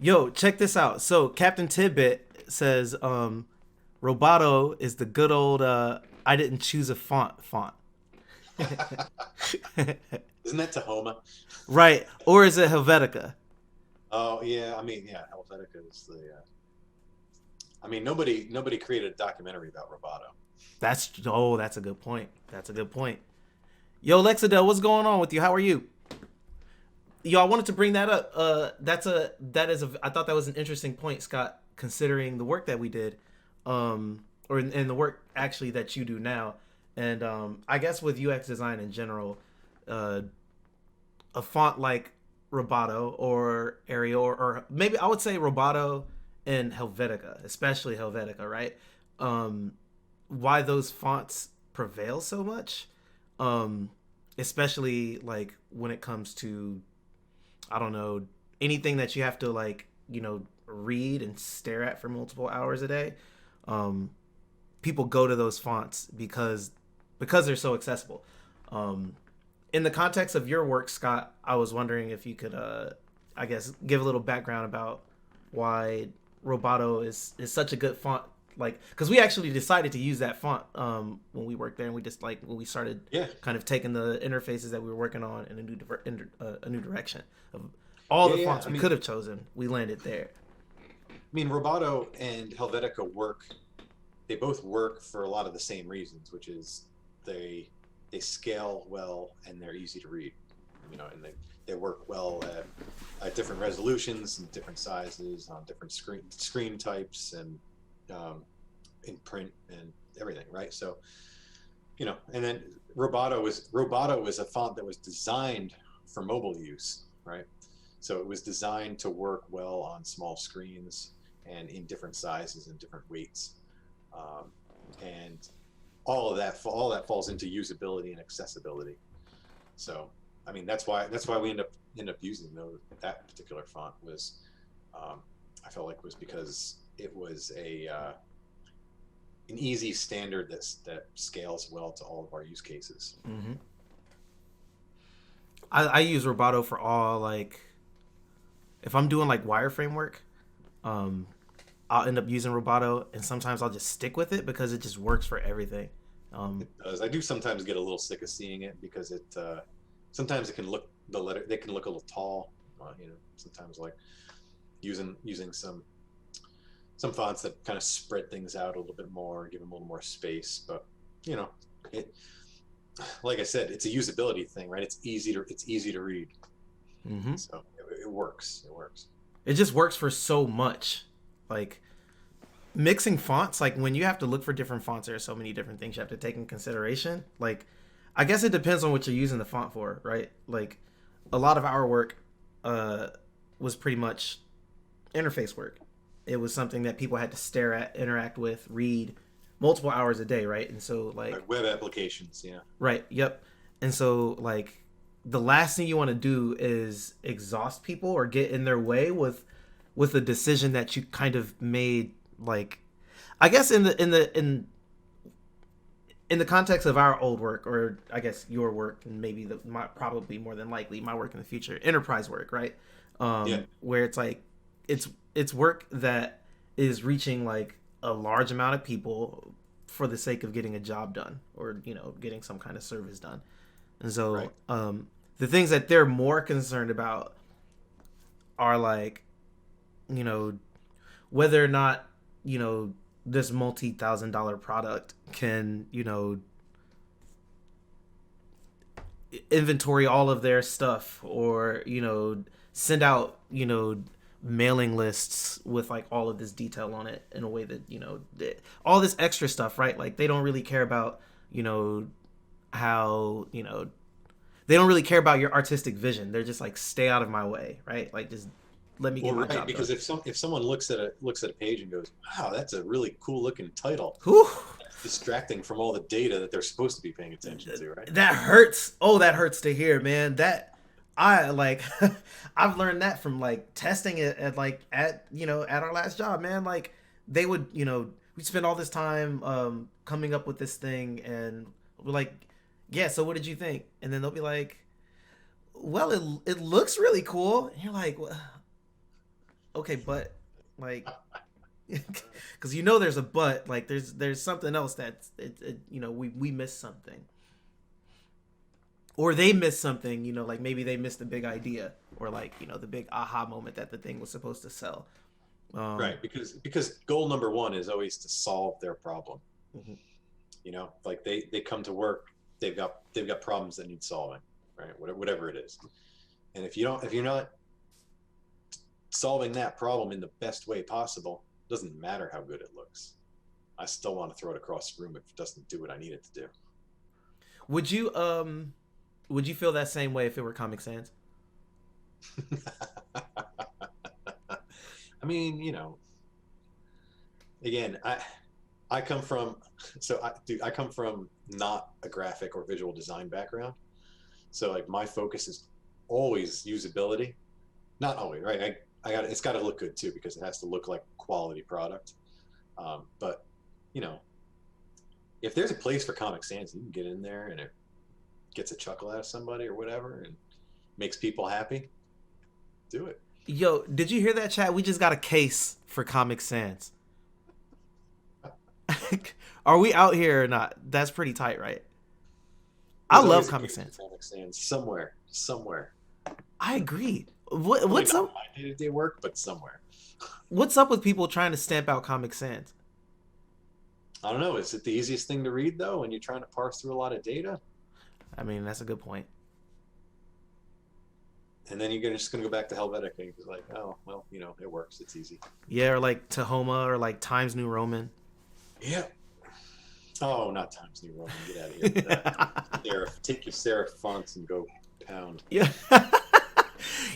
Yo, check this out. So Captain Tidbit says, Roboto is the good old I didn't choose a font. Isn't that Tahoma? Right. Or is it Helvetica? Oh yeah, I mean yeah, Helvetica is the. I mean nobody created a documentary about Roboto. That's a good point. That's a good point. Yo, Lexadel, what's going on with you? How are you? Yo, I wanted to bring that up. I thought that was an interesting point, Scott, considering the work that we did, and the work actually that you do now, and I guess with UX design in general, uh, a font like Roboto or Arial, or maybe I would say Roboto and Helvetica, especially Helvetica, right? Um, why those fonts prevail so much, um, especially like when it comes to, I don't know, anything that you have to like, read and stare at for multiple hours a day. Um, People go to those fonts because they're so accessible. Um, in the context of your work, Scott, I was wondering if you could, I guess, give a little background about why Roboto is such a good font. Like, because we actually decided to use that font when we worked there, and we just like when we started Yeah, kind of taking the interfaces that we were working on in a new direction. Of all yeah, the yeah. fonts we could have chosen, we landed there. I mean Roboto and Helvetica work. They both work for a lot of the same reasons, which is they they scale well and they're easy to read. And they work well at different resolutions and different sizes on different screen types and um, in print and everything, right? So and then Roboto is a font that was designed for mobile use, right? So it was designed to work well on small screens and in different sizes and different weights, um, and all that falls into usability and accessibility. So I mean that's why we end up using that particular font was um, I felt like was because it was a an easy standard that scales well to all of our use cases. Mm-hmm. I use Roboto for all like if I'm doing like wireframe work, um, I'll end up using Roboto, and sometimes I'll just stick with it because it just works for everything. Um, It does. I do sometimes get a little sick of seeing it because it sometimes it can look the letter they can look a little tall. Sometimes like using some fonts that kind of spread things out a little bit more, give them a little more space. But you know, it like I said, it's a usability thing, right? It's easy to read, mm-hmm. so it works. It works. It just works for so much. Like mixing fonts, like when you have to look for different fonts, there are so many different things you have to take in consideration. Like, I guess it depends on what you're using the font for, right? Like, a lot of our work uh, was pretty much interface work. It was something that people had to stare at, interact with, read multiple hours a day, right? And so, like, Web applications, yeah. right, yep. And so, like, the last thing you want to do is exhaust people or get in their way with a decision that you kind of made, like, I guess in the context of our old work, or I guess your work, and maybe probably more than likely my work in the future, enterprise work, right? Yeah, Where it's like it's work that is reaching like a large amount of people for the sake of getting a job done, or getting some kind of service done. And so right. the things that they're more concerned about are like, you know whether or not this multi-thousand-dollar product can inventory all of their stuff, or send out mailing lists with like all of this detail on it in a way that all this extra stuff, right? Like they don't really care about how they don't really care about your artistic vision. They're just like, stay out of my way, right? Like, just let me Well, get my right, job done. because if someone looks at a page and goes, "Wow, that's a really cool looking title," Whew. that's distracting from all the data that they're supposed to be paying attention to, right? That hurts. Oh, that hurts to hear, man. That I like I've learned that from like testing it at our last job, man. Like they would, we spend all this time coming up with this thing, and we're like, yeah, so what did you think? And then they'll be like, well, it looks really cool. And you're like, well, okay, but like, because you know there's a but. Like there's something else that's you know we missed something, or they missed something. You know, like maybe they missed a big idea, or like you know the big aha moment that the thing was supposed to sell. Right, because goal number one is always to solve their problem. Mhm. You know, like they come to work, they've got problems that need solving, right? Whatever it is. And if you're not solving that problem in the best way possible, it doesn't matter how good it looks. I still want to throw it across the room if it doesn't do what I need it to do. Would you would you feel that same way if it were Comic Sans? I mean, you know, again, I come from I come from not a graphic or visual design background. So like my focus is always usability. Not always, right? I got it's got to look good too because it has to look like quality product. But you know, if there's a place for Comic Sans, you can get in there and it gets a chuckle out of somebody or whatever and makes people happy. Do it. Yo, did you hear that, chat? We just got a case for Comic Sans. Are we out here or not? That's pretty tight, right? I There's love always a Comic case Sans. for Comic Sans somewhere. I agree. Probably What's not up? my day-to-day work, but somewhere. What's up with people trying to stamp out Comic Sans? I don't know. Is it the easiest thing to read though when you're trying to parse through a lot of data? I mean, that's a good point. And then you're just gonna go back to Helvetica and you're like, oh well, you know, it works. It's easy. Yeah, or like Tahoma or like Times New Roman. Yeah. Oh, not Times New Roman. Get out of here with that. Serif, take your serif fonts and go pound. Yeah.